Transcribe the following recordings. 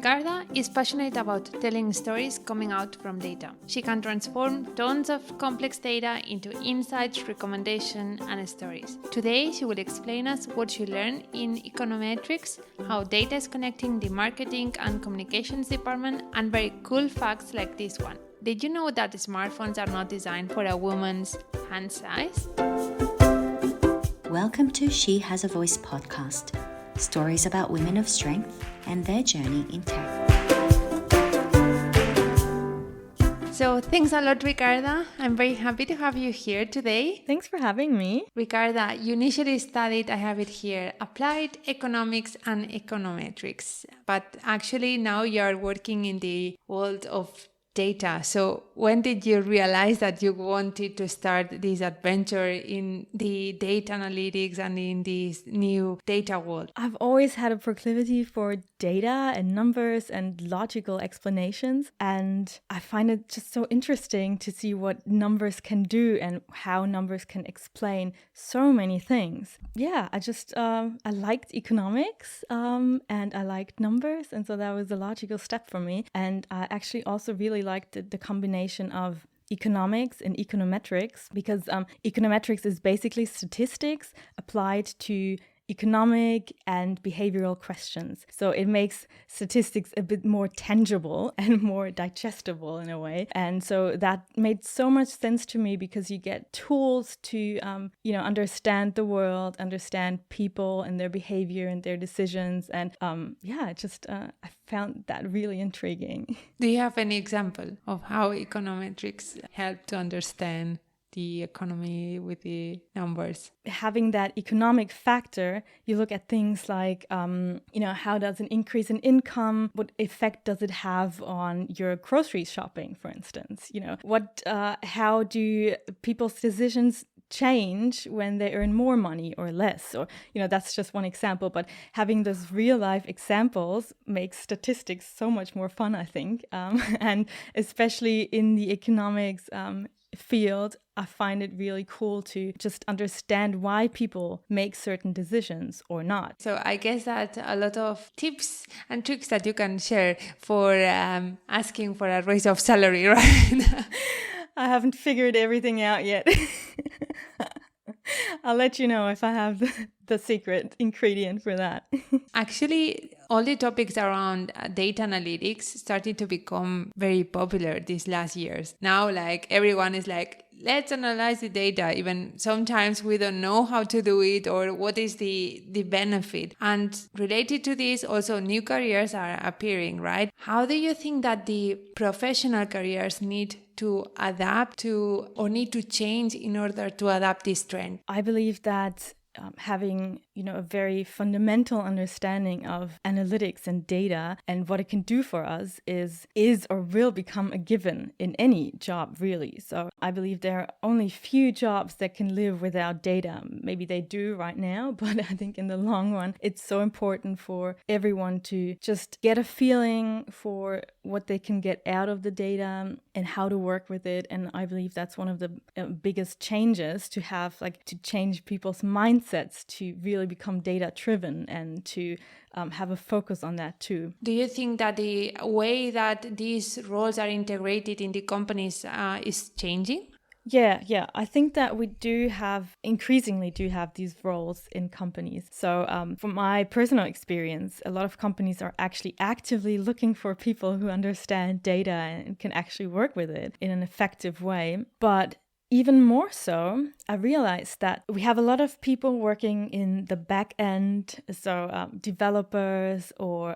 Ricarda is passionate about telling stories coming out from data. She can transform tons of complex data into insights, recommendations, and stories. Today, she will explain us what she learned in econometrics, how data is connecting the marketing and communications department, and very cool facts like this one. Did you know that smartphones are not designed for a woman's hand size? Welcome to She Has a Voice podcast. Stories about women of strength and their journey in tech. So thanks a lot, Ricarda. I'm very happy to have you here today. Thanks for having me. Ricarda, you initially studied, I have it here, applied economics and econometrics, but actually now you're working in the world of data. So when did you realize that you wanted to start this adventure in the data analytics and in this new data world? I've always had a proclivity for data and numbers and logical explanations. And I find it just so interesting to see what numbers can do and how numbers can explain so many things. Yeah, I liked economics and I liked numbers. And so that was a logical step for me. And I actually also really liked the combination of economics and econometrics because econometrics is basically statistics applied to economic and behavioral questions. So it makes statistics a bit more tangible and more digestible in a way. And so that made so much sense to me because you get tools to, understand the world, understand people and their behavior and their decisions. And I found that really intriguing. Do you have any example of how econometrics help to understand the economy with the numbers? Having that economic factor, you look at things like, how does an increase in income, what effect does it have on your grocery shopping, for instance? How do people's decisions change when they earn more money or less? Or, that's just one example, but having those real life examples makes statistics so much more fun, I think. And especially in the economics field, I find it really cool to just understand why people make certain decisions or not. So I guess that a lot of tips and tricks that you can share for asking for a raise of salary, right? I haven't figured everything out yet. I'll let you know if I have the secret ingredient for that. Actually, all the topics around data analytics started to become very popular these last years. Now, everyone is let's analyze the data. Even sometimes we don't know how to do it or what is the benefit. And related to this, also new careers are appearing, right? How do you think that the professional careers need to adapt to or need to change in order to adapt this trend? I believe that having a very fundamental understanding of analytics and data and what it can do for us is or will become a given in any job, really. So I believe there are only few jobs that can live without data. Maybe they do right now, but I think in the long run, it's so important for everyone to just get a feeling for what they can get out of the data and how to work with it. And I believe that's one of the biggest changes to have, to change people's mindsets to really become data-driven and to have a focus on that too. Do you think that the way that these roles are integrated in the companies is changing? Yeah. I think that we increasingly do have these roles in companies. So from my personal experience, a lot of companies are actually actively looking for people who understand data and can actually work with it in an effective way. But even more so, I realized that we have a lot of people working in the back end, so developers or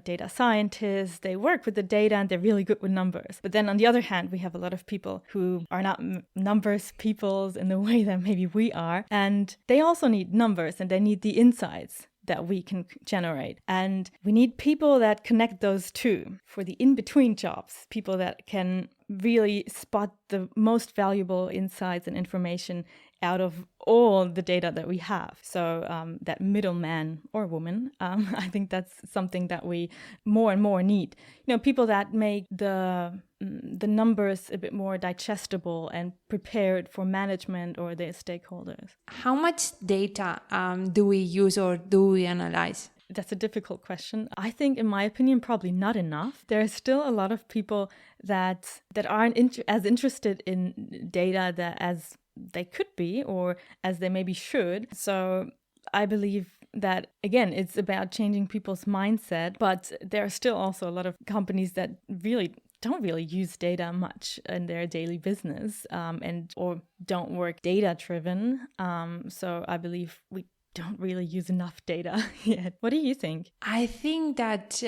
data scientists. They work with the data and they're really good with numbers. But then on the other hand, we have a lot of people who are not numbers peoples in the way that maybe we are, and they also need numbers and they need the insights that we can generate. And we need people that connect those two for the in-between jobs, people that can really spot the most valuable insights and information out of all the data that we have. So that middleman or woman, I think that's something that we more and more need. People that make the numbers a bit more digestible and prepared for management or their stakeholders. How much data do we use or do we analyze? That's a difficult question. I think, in my opinion, probably not enough. There are still a lot of people that aren't as interested in data as they could be or as they maybe should. So I believe that, again, it's about changing people's mindset, but there are still also a lot of companies that don't really use data much in their daily business or don't work data driven. So I believe we don't really use enough data yet. What do you think? I think that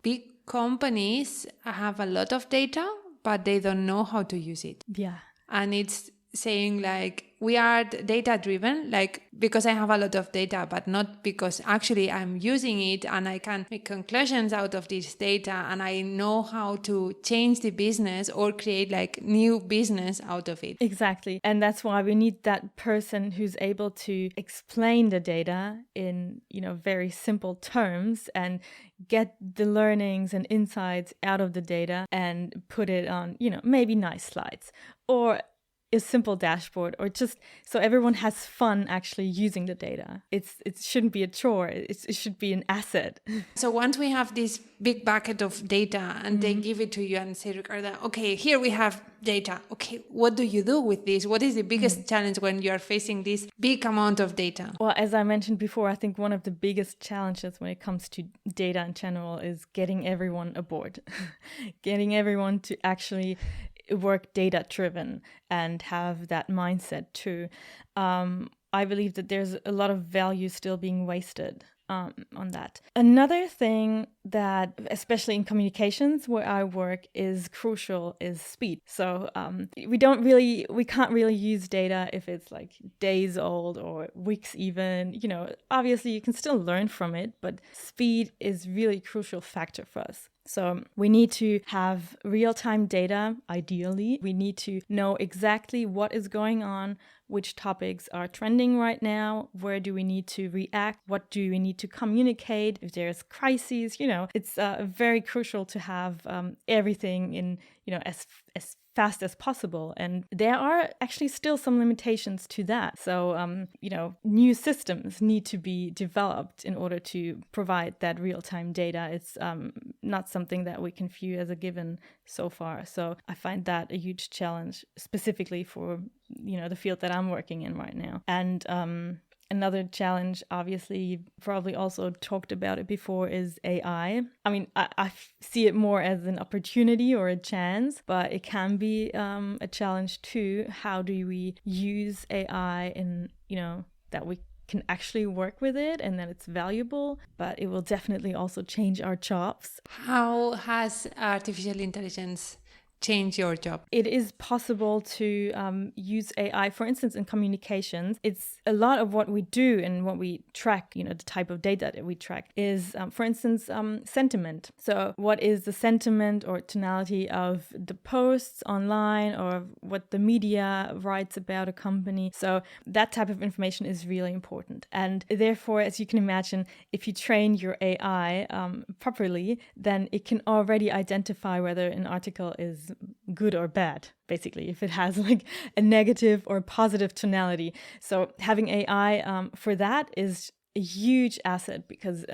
big companies have a lot of data, but they don't know how to use it. Yeah. And it's saying like, we are data driven, like because I have a lot of data, but not because actually I'm using it and I can make conclusions out of this data and I know how to change the business or create like new business out of it. Exactly. And that's why we need that person who's able to explain the data in, very simple terms and get the learnings and insights out of the data and put it on, maybe nice slides or a simple dashboard, or just so everyone has fun actually using the data. It shouldn't be a chore. It should be an asset. So once we have this big bucket of data and they give it to you and say, Ricarda, okay, here we have data. Okay, what do you do with this? What is the biggest challenge when you are facing this big amount of data? Well, as I mentioned before, I think one of the biggest challenges when it comes to data in general is getting everyone aboard, getting everyone to actually work data driven and have that mindset too. I believe that there's a lot of value still being wasted on that. Another thing that, especially in communications where I work, is crucial is speed. So we can't really use data if it's like days old or weeks even. Obviously you can still learn from it, but speed is really a crucial factor for us. So we need to have real-time data, ideally. We need to know exactly what is going on, which topics are trending right now, where do we need to react, what do we need to communicate, if there's crises. It's very crucial to have everything in, as fast as possible. And there are actually still some limitations to that. So, new systems need to be developed in order to provide that real-time data. It's not something that we can view as a given so far. So I find that a huge challenge, specifically for, the field that I'm working in right now. And another challenge, obviously, you probably also talked about it before, is AI. I mean, I see it more as an opportunity or a chance, but it can be a challenge too. How do we use AI in, that we can actually work with it and that it's valuable, but it will definitely also change our jobs. How has artificial intelligence change your job? It is possible to use AI, for instance, in communications. It's a lot of what we do and what we track, the type of data that we track is, for instance, sentiment. So what is the sentiment or tonality of the posts online or what the media writes about a company? So that type of information is really important. And therefore, as you can imagine, if you train your AI properly, then it can already identify whether an article is good or bad, basically, if it has like a negative or positive tonality. So having AI for that is a huge asset because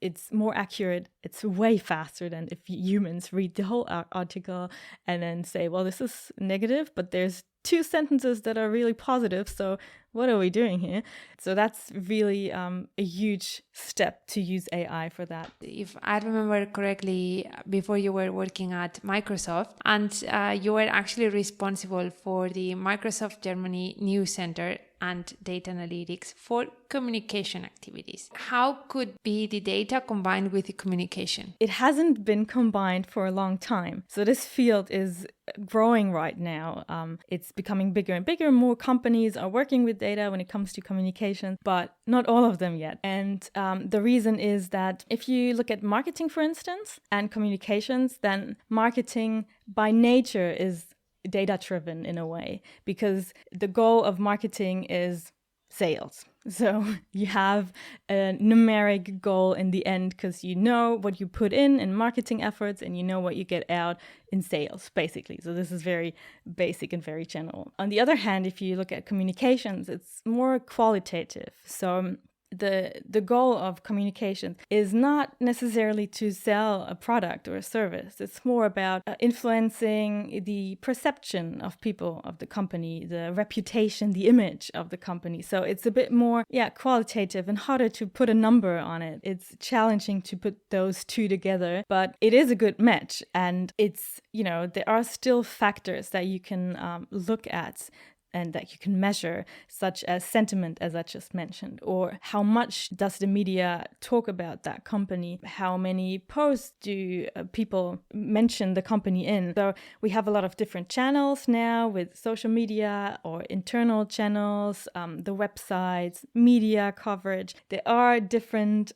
it's more accurate. It's way faster than if humans read the whole article and then say, well, this is negative, but there's 2 sentences that are really positive. So what are we doing here? So that's really a huge step to use AI for that. If I remember correctly, before you were working at Microsoft and you were actually responsible for the Microsoft Germany News Center and data analytics for communication activities. How could be the data combined with the communication? It hasn't been combined for a long time. So this field is growing right now. It's becoming bigger and bigger. More companies are working with data when it comes to communication, but not all of them yet. And the reason is that if you look at marketing, for instance, and communications, then marketing by nature is data-driven in a way, because the goal of marketing is sales. So you have a numeric goal in the end because you know what you put in marketing efforts and you know what you get out in sales, basically. So this is very basic and very general. On the other hand, if you look at communications, it's more qualitative. So the goal of communication is not necessarily to sell a product or a service. It's more about influencing the perception of people of the company, the reputation, the image of the company. So it's a bit more, qualitative and harder to put a number on it. It's challenging to put those two together, but it is a good match. And it's, there are still factors that you can look at and that you can measure, such as sentiment, as I just mentioned, or how much does the media talk about that company? How many posts do people mention the company in? So we have a lot of different channels now with social media or internal channels, the websites, media coverage. There are different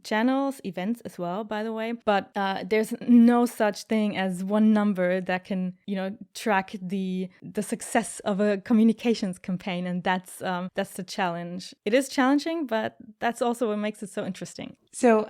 channels, events as well, by the way, but there's no such thing as one number that can, track the success of a communications campaign, and that's the challenge. It is challenging, but that's also what makes it so interesting. So,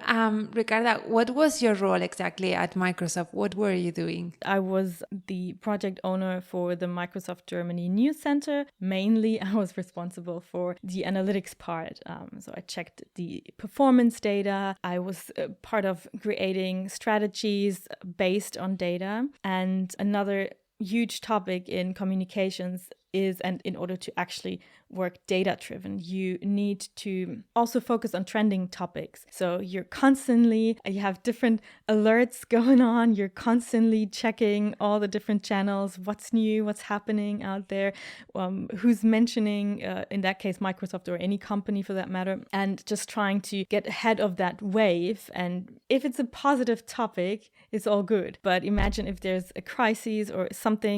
Ricarda, what was your role exactly at Microsoft? What were you doing? I was the project owner for the Microsoft Germany News Center. Mainly, I was responsible for the analytics part. So I checked the performance data. I was part of creating strategies based on data. And another huge topic in communications is, and in order to actually work data-driven, you need to also focus on trending topics. So you have different alerts going on. You're constantly checking all the different channels, what's new, what's happening out there, who's mentioning, in that case, Microsoft or any company for that matter, and just trying to get ahead of that wave. And if it's a positive topic, it's all good. But imagine if there's a crisis or something,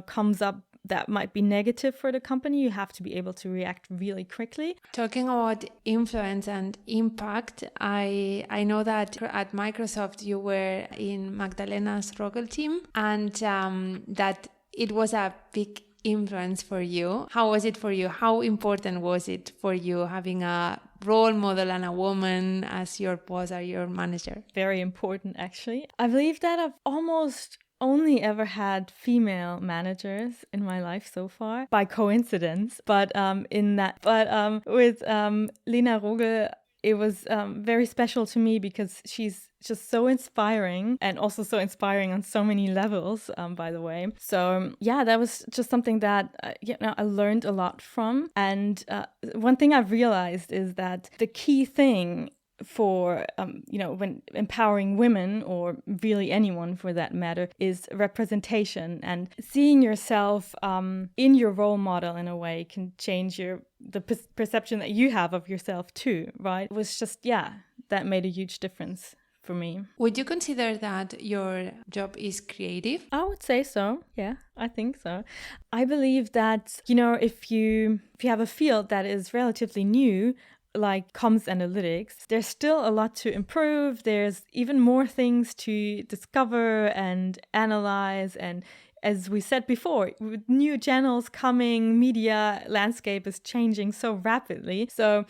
comes up that might be negative for the company, you have to be able to react really quickly. Talking about influence and impact, I know that at Microsoft you were in Magdalena's Rogel team, and that it was a big influence for you. How was it for you? How important was it for you having a role model and a woman as your boss or your manager? Very important, actually. I believe that I've almost only ever had female managers in my life so far, by coincidence. But with Lena Rogel, it was very special to me because she's just so inspiring, and also so inspiring on so many levels, by the way. So that was just something that I learned a lot from. And one thing I've realized is that the key thing for when empowering women, or really anyone for that matter, is representation, and seeing yourself in your role model in a way can change the perception that you have of yourself too, right? It was just that made a huge difference for me. Would you consider that your job is creative? I would say so. Yeah, I think so. I believe that if you have a field that is relatively new, like comms analytics, there's still a lot to improve. There's even more things to discover and analyze. And as we said before, with new channels coming, media landscape is changing so rapidly. So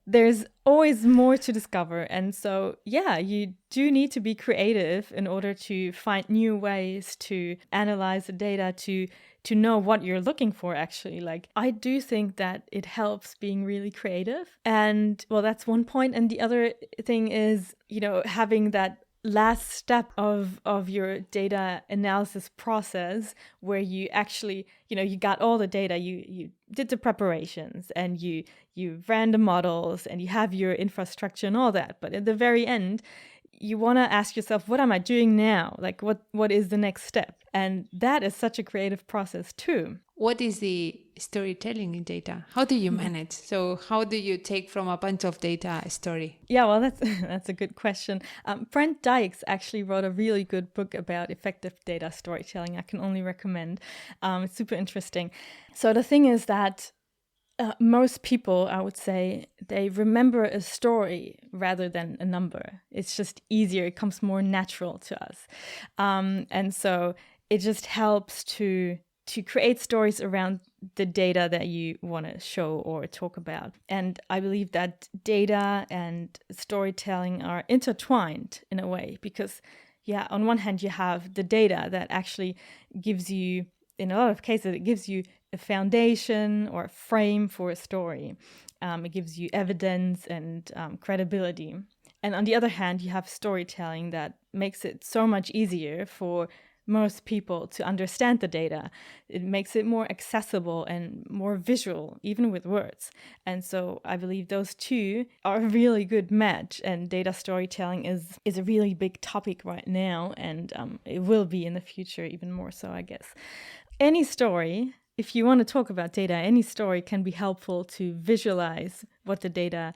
there's always more to discover. And so, you do need to be creative in order to find new ways to analyze the data, to know what you're looking for, actually. Like, I do think that it helps being really creative. And, well, that's one point. And the other thing is, having that last step of your data analysis process where you actually, you got all the data, you did the preparations, and you ran the models, and you have your infrastructure and all that. But at the very end, you want to ask yourself, what am I doing now? Like, what is the next step? And that is such a creative process too. What is the storytelling in data? How do you manage? So how do you take from a bunch of data a story? Yeah, well, that's a good question. Brent Dykes actually wrote a really good book about effective data storytelling. I can only recommend. It's super interesting. So the thing is that most people, I would say, they remember a story rather than a number. It's just easier. It comes more natural to us. And so it just helps to create stories around the data that you want to show or talk about. And I believe that data and storytelling are intertwined in a way because, on one hand, you have the data that actually gives you in a lot of cases, it gives you a foundation or a frame for a story. It gives you evidence and credibility. And on the other hand, you have storytelling that makes it so much easier for most people to understand the data. It makes it more accessible and more visual, even with words. And so I believe those two are a really good match. And data storytelling is a really big topic right now, and it will be in the future even more so, I guess. Any story, if you want to talk about data, any story can be helpful to visualize what the data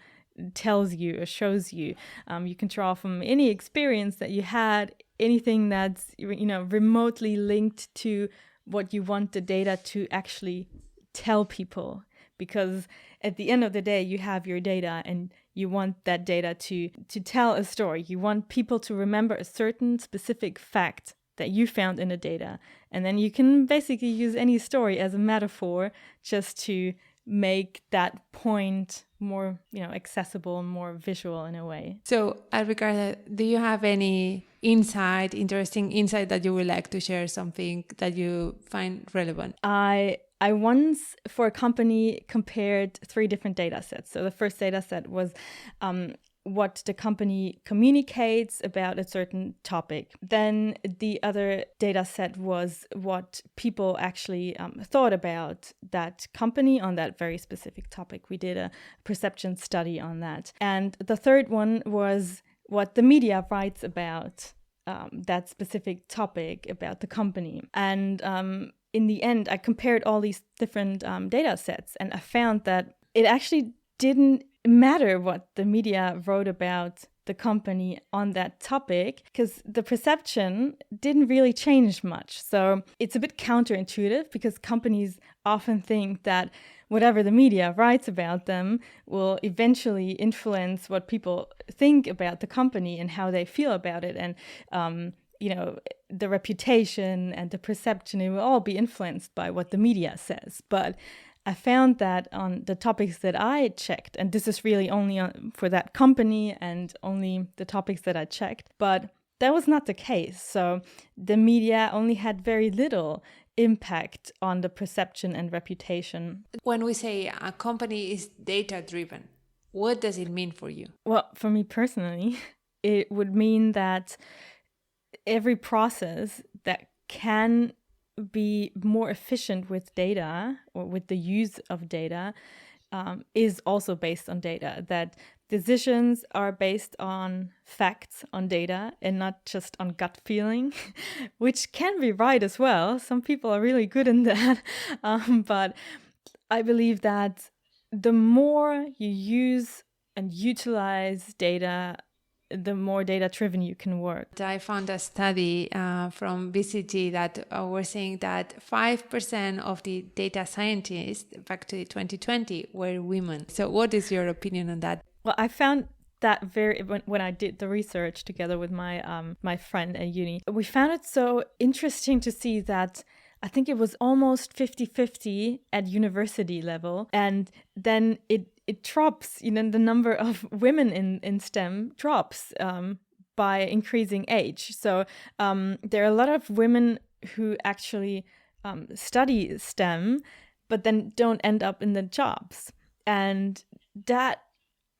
tells you or shows you. You can draw from any experience that you had, anything that's remotely linked to what you want the data to actually tell people. Because at the end of the day, you have your data and you want that data to tell a story. You want people to remember a certain specific fact that you found in the data. And then you can basically use any story as a metaphor just to make that point more, accessible, more visual in a way. So, Ricarda, do you have any interesting insight that you would like to share, something that you find relevant? I once, for a company, compared 3 different data sets. So the first data set was what the company communicates about a certain topic. Then the other data set was what people actually thought about that company on that very specific topic. We did a perception study on that. And the third one was what the media writes about that specific topic about the company. And in the end, I compared all these different data sets, and I found that it actually didn't matter what the media wrote about the company on that topic, because the perception didn't really change much. So it's a bit counterintuitive, because companies often think that whatever the media writes about them will eventually influence what people think about the company and how they feel about it. And the reputation and the perception, it will all be influenced by what the media says. But I found that on the topics that I checked, and this is really only for that company and only the topics that I checked, but that was not the case. So the media only had very little impact on the perception and reputation. When we say a company is data-driven, what does it mean for you? Well, for me personally, it would mean that every process that can be more efficient with data or with the use of data is also based on data, that decisions are based on facts, on data, and not just on gut feeling, which can be right as well. Some people are really good in that. But I believe that the more you use and utilize data, the more data-driven you can work. I found a study from BCG that were saying that 5% of the data scientists back to 2020 were women. So what is your opinion on that? Well, I found that when I did the research together with my my friend at uni, we found it so interesting to see that I think it was almost 50-50 at university level, and then it drops, the number of women in STEM drops by increasing age. So there are a lot of women who actually study STEM, but then don't end up in the jobs. And that,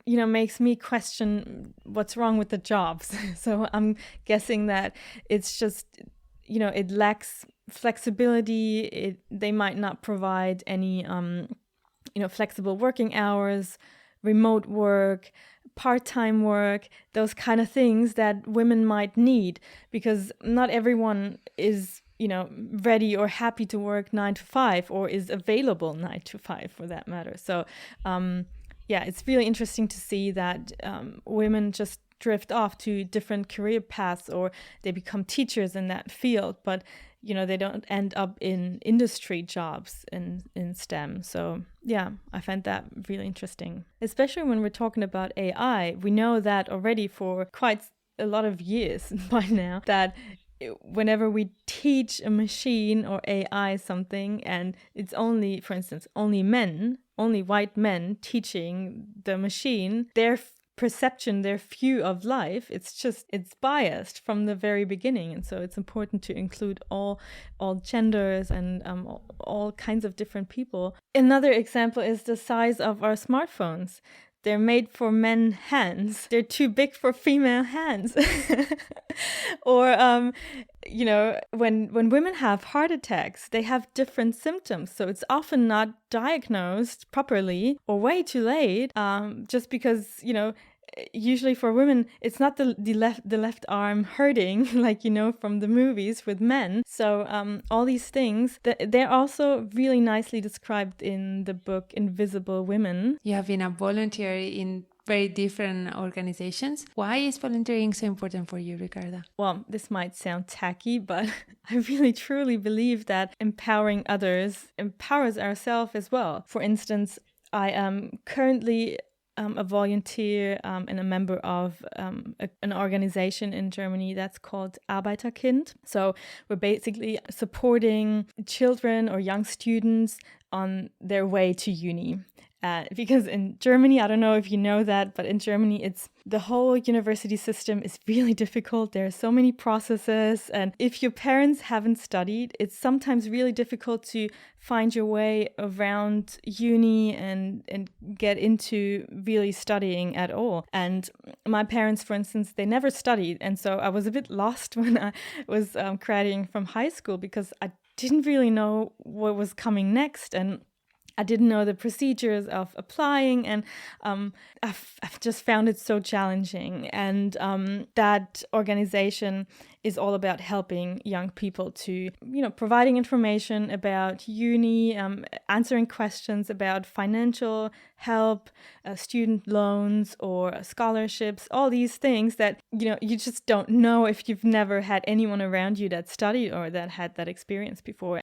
makes me question what's wrong with the jobs. So I'm guessing that it's just, it lacks flexibility. They might not provide any flexible working hours, remote work, part-time work, those kind of things that women might need, because not everyone is, ready or happy to work 9 to 5 or is available 9 to 5 for that matter. So, it's really interesting to see that women just drift off to different career paths, or they become teachers in that field, but they don't end up in industry jobs in STEM. So I find that really interesting. Especially when we're talking about AI, we know that already for quite a lot of years by now, that whenever we teach a machine or AI something, and it's only, for instance, only white men teaching the machine, their perception, their view of life, it's biased from the very beginning. And so it's important to include all genders and all kinds of different people. Another example is the size of our smartphones. They're made for men hands. They're too big for female hands. Or, when women have heart attacks, they have different symptoms. So it's often not diagnosed properly or way too late, just because, usually for women, it's not the left arm hurting, like, from the movies with men. So all these things, they're also really nicely described in the book Invisible Women. You have been a volunteer in very different organizations. Why is volunteering so important for you, Ricarda? Well, this might sound tacky, but I really truly believe that empowering others empowers ourselves as well. For instance, I am currently a volunteer and a member of an organization in Germany that's called Arbeiterkind. So we're basically supporting children or young students on their way to uni. Because in Germany, I don't know if you know that, but in Germany, the whole university system is really difficult. There are so many processes. And if your parents haven't studied, it's sometimes really difficult to find your way around uni and get into really studying at all. And my parents, for instance, they never studied. And so I was a bit lost when I was graduating from high school because I didn't really know what was coming next. And I didn't know the procedures of applying, and I've just found it so challenging. And that organization is all about helping young people to, providing information about uni, answering questions about financial help, student loans or scholarships, all these things that, you just don't know if you've never had anyone around you that studied or that had that experience before.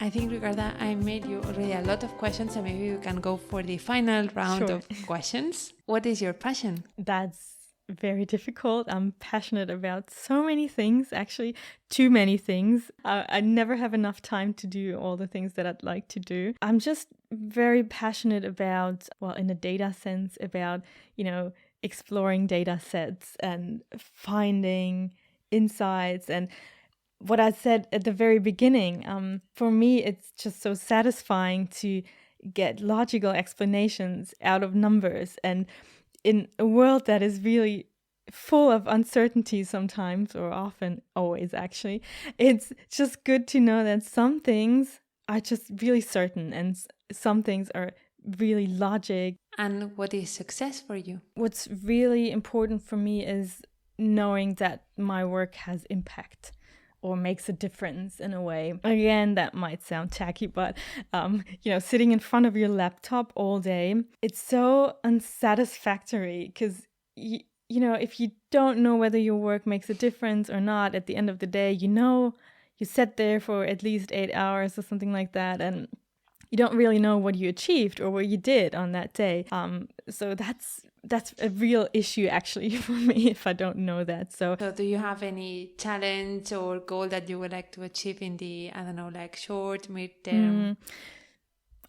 I think, Ricarda, I made you already a lot of questions, so maybe we can go for the final round of questions. What is your passion? That's very difficult. I'm passionate about so many things, actually, too many things. I never have enough time to do all the things that I'd like to do. I'm just very passionate about, in a data sense, about, exploring data sets and finding insights. And what I said at the very beginning, for me, it's just so satisfying to get logical explanations out of numbers. And in a world that is really full of uncertainty sometimes, or often, always actually, it's just good to know that some things are just really certain and some things are really logic. And what is success for you? What's really important for me is knowing that my work has impact or makes a difference in a way. Again, that might sound tacky, but, sitting in front of your laptop all day, it's so unsatisfactory because, if you don't know whether your work makes a difference or not, at the end of the day, you sat there for at least 8 hours or something like that, and you don't really know what you achieved or what you did on that day. So that's a real issue actually for me if I don't know that. So do you have any challenge or goal that you would like to achieve in the, short, mid-term?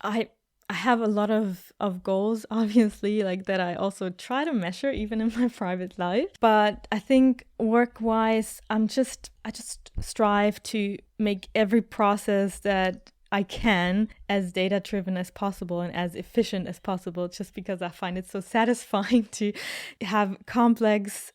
I have a lot of goals, obviously, that I also try to measure even in my private life. But I think work-wise, I just strive to make every process that I can as data-driven as possible and as efficient as possible, just because I find it so satisfying to have complex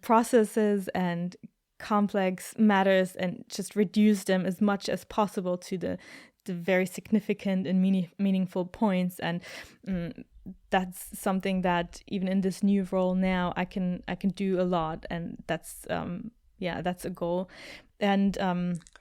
processes and complex matters and just reduce them as much as possible to the very significant and meaningful points. And that's something that even in this new role now I can do a lot, and that's a goal. And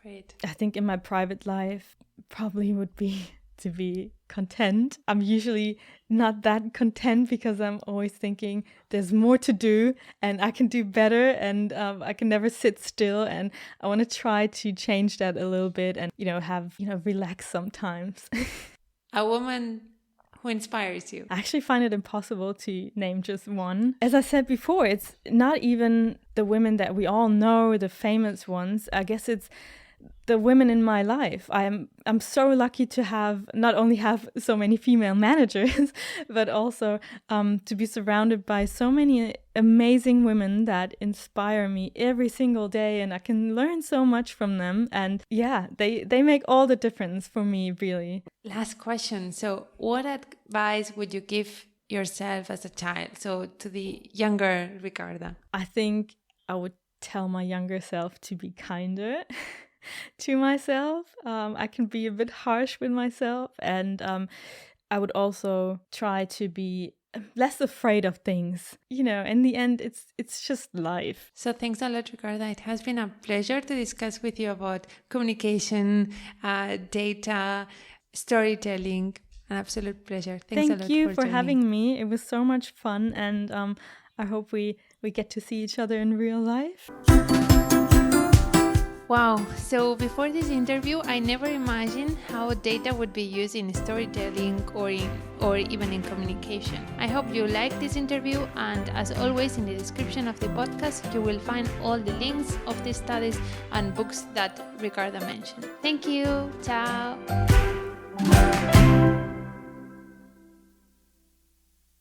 great. I think in my private life probably would be to be content. I'm usually not that content because I'm always thinking there's more to do and I can do better, and I can never sit still, and I want to try to change that a little bit and relax sometimes. A woman who inspires you? I actually find it impossible to name just one. As I said before, it's not even the women that we all know, the famous ones. I guess it's the women in my life. I'm so lucky to not only have so many female managers, but also to be surrounded by so many amazing women that inspire me every single day, and I can learn so much from them. And yeah, they make all the difference for me, really. Last question. So what advice would you give yourself as a child? So to the younger Ricarda. I think I would tell my younger self to be kinder to myself. I can be a bit harsh with myself, and I would also try to be less afraid of things. You know, in the end, it's just life. So thanks a lot, Ricarda. It has been a pleasure to discuss with you about communication, data, storytelling. An absolute pleasure. Thanks a lot. Thank you for joining. having me. It was so much fun, and I hope we get to see each other in real life. Wow, so before this interview, I never imagined how data would be used in storytelling or even in communication. I hope you liked this interview, and as always, in the description of the podcast, you will find all the links of the studies and books that Ricarda mentioned. Thank you. Ciao.